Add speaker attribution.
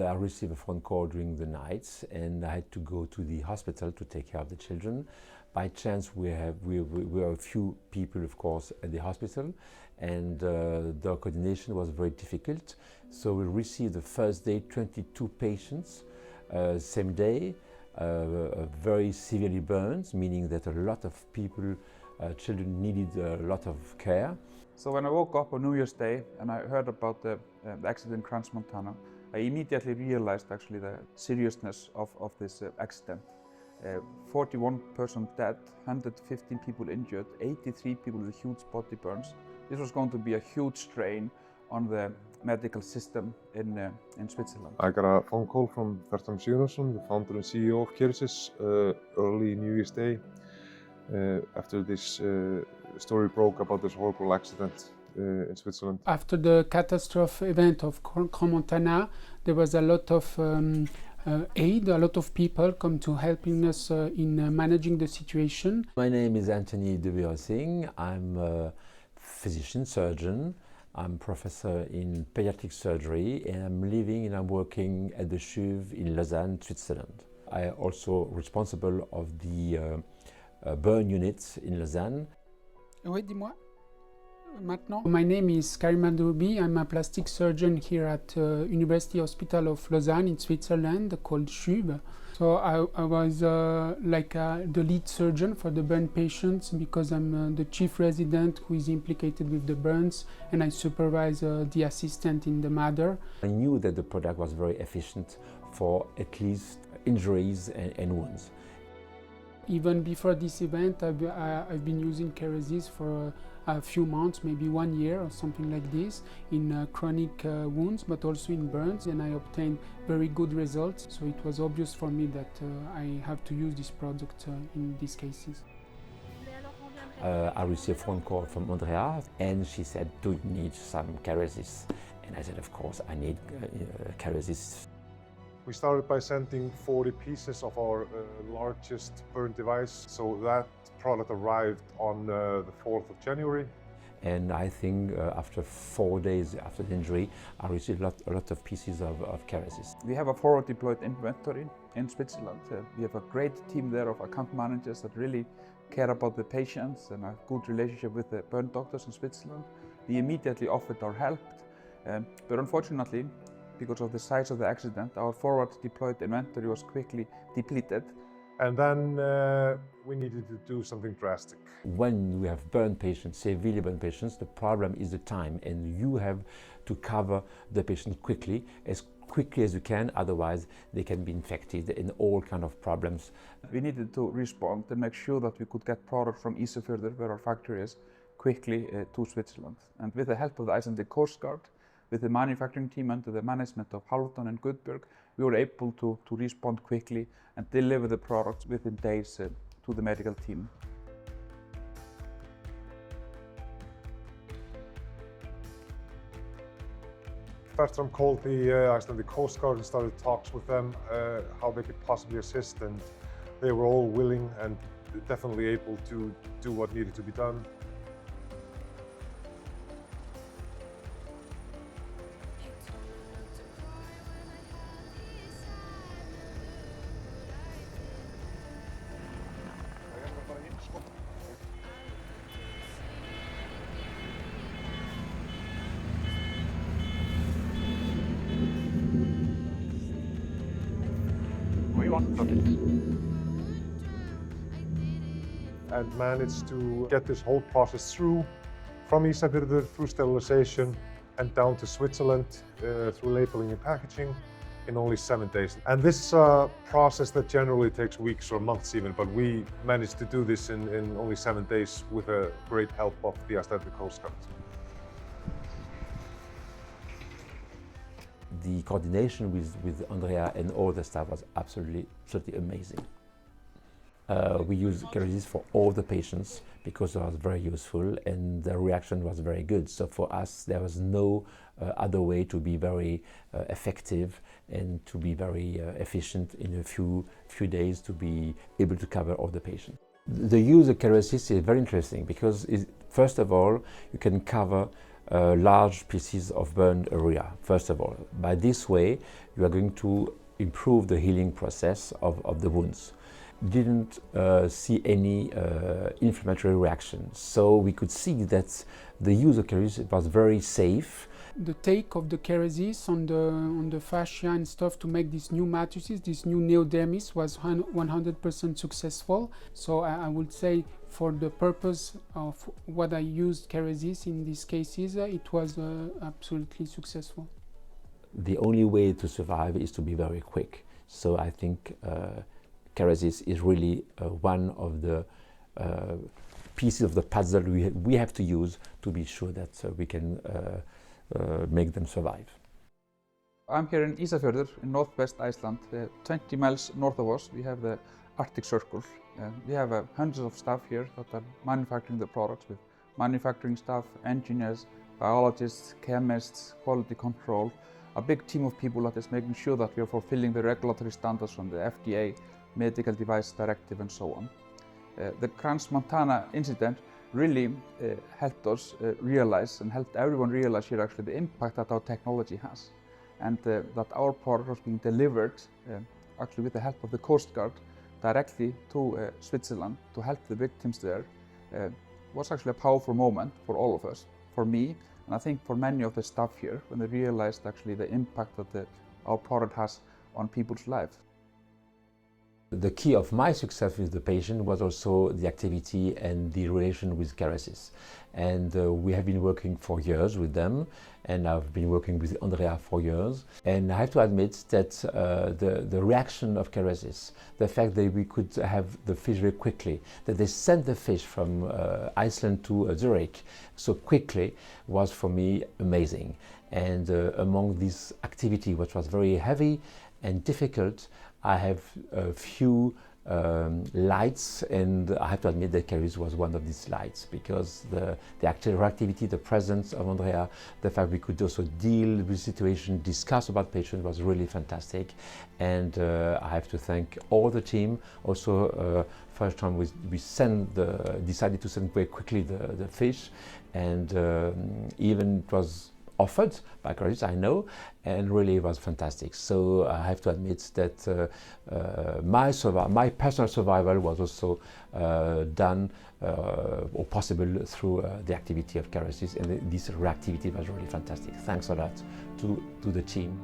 Speaker 1: I received a phone call during the night, and I had to go to the hospital to take care of the children. By chance, we were a few people, of course, at the hospital, and the coordination was very difficult. So we received the first day 22 patients, same day, very severely burned, meaning that a lot of people, children needed a lot of care.
Speaker 2: So when I woke up on New Year's Day and I heard about the accident in Crans-Montana, I immediately realized actually the seriousness of this accident. 41 persons dead, 115 people injured, 83 people with huge body burns. This was going to be a huge strain on the medical system in Switzerland.
Speaker 3: I got a phone call from Fertram Sigurðarson, the founder and CEO of Kerecis, early New Year's Day, after this story broke about this horrible accident in Switzerland.
Speaker 4: After the catastrophe event of Crans-Montana, there was a lot of aid, a lot of people come to helping us in managing the situation.
Speaker 1: My name is Anthony Devere Singh. I'm a physician, surgeon. I'm professor in pediatric surgery, and I'm living and I'm working at the CHUV in Lausanne, Switzerland. I am also responsible of the burn unit in Lausanne.
Speaker 4: Oui, dis-moi. Maintenant. My name is Karim Andoubi. I'm a plastic surgeon here at University Hospital of Lausanne in Switzerland, called CHUV. So I was the lead surgeon for the burn patients because I'm the chief resident who is implicated with the burns, and I supervise the assistant in the matter.
Speaker 1: I knew that the product was very efficient for at least injuries and wounds.
Speaker 4: Even before this event, I've been using Kerecis for a few months, maybe 1 year or something like this, in chronic wounds, but also in burns, and I obtained very good results. So it was obvious for me that I have to use this product in these cases.
Speaker 1: I received a phone call from Andrea, and she said, "Do you need some Kerecis?" And I said, "Of course, I need Kerecis."
Speaker 3: We started by sending 40 pieces of our largest burn device, so that product arrived on the 4th of January.
Speaker 1: And I think after 4 days after the injury, I received a lot of pieces of Kerecis.
Speaker 2: We have a forward deployed inventory in Switzerland. We have a great team there of account managers that really care about the patients and a good relationship with the burn doctors in Switzerland. We immediately offered our help, but unfortunately, because of the size of the accident, our forward deployed inventory was quickly depleted.
Speaker 3: And then we needed to do something drastic.
Speaker 1: When we have burn patients, severely burned patients, the problem is the time, and you have to cover the patient quickly as you can, otherwise they can be infected and all kind of problems.
Speaker 2: We needed to respond and make sure that we could get product from Ísafjörður, where our factory is, quickly to Switzerland. And with the help of the Icelandic Coast Guard, with the manufacturing team under the management of Hálfdán and Guðbjörg, we were able to respond quickly and deliver the products within days to the medical team.
Speaker 3: Fertram called the Icelandic Coast Guard and started talks with them how they could possibly assist, and they were all willing and definitely able to do what needed to be done. And managed to get this whole process through, from Ísafjörður through sterilization and down to Switzerland through labeling and packaging in only 7 days. And this is a process that generally takes weeks or months even, but we managed to do this in only 7 days with a great help of the Icelandic Coast Guard.
Speaker 1: The coordination with Andrea and all the staff was absolutely amazing. We used Kerecis for all the patients because it was very useful and the reaction was very good. So for us, there was no other way to be very effective and to be very efficient in a few days to be able to cover all the patients. The use of Kerecis is very interesting because first of all, you can cover large pieces of burned area, first of all. By this way, you are going to improve the healing process of the wounds. Didn't see any inflammatory reactions, so we could see that the use of Kerecis was very safe.
Speaker 4: The take of the Kerecis on the fascia and stuff to make these new matrices, this new neodermis, was 100% successful. So I would say for the purpose of what I used Kerecis in these cases, it was absolutely successful.
Speaker 1: The only way to survive is to be very quick. So I think Kerecis is really one of the pieces of the puzzle we have to use to be sure that we can make them survive.
Speaker 2: I'm here in Ísafjörður in northwest Iceland. 20 miles north of us we have the Arctic Circle. We have hundreds of staff here that are manufacturing the products, with manufacturing staff, engineers, biologists, chemists, quality control. A big team of people that is making sure that we are fulfilling the regulatory standards from the FDA, Medical Device Directive and so on. The Crans-Montana incident really helped us realize and helped everyone realize here actually the impact that our technology has, and that our product was being delivered actually with the help of the Coast Guard directly to Switzerland to help the victims there. Was actually a powerful moment for all of us, for me, and I think for many of the staff here, when they realized actually the impact that our product has on people's lives.
Speaker 1: The key of my success with the patient was also the activity and the relation with Kerecis. And we have been working for years with them, and I've been working with Andrea for years. And I have to admit that the reaction of Kerecis, the fact that we could have the fish very quickly, that they sent the fish from Iceland to Zurich so quickly, was for me amazing. And among this activity, which was very heavy and difficult, I have a few lights, and I have to admit that Kerecis was one of these lights, because the activity, the presence of Andrea, the fact we could also deal with the situation, discuss about patients, was really fantastic. And I have to thank all the team. Also, first time we decided to send very quickly the fish, and even it was offered by Kerecis, I know, and really it was fantastic. So I have to admit that my personal survival was also done or possible through the activity of Kerecis, and this reactivity was really fantastic. Thanks a lot to the team.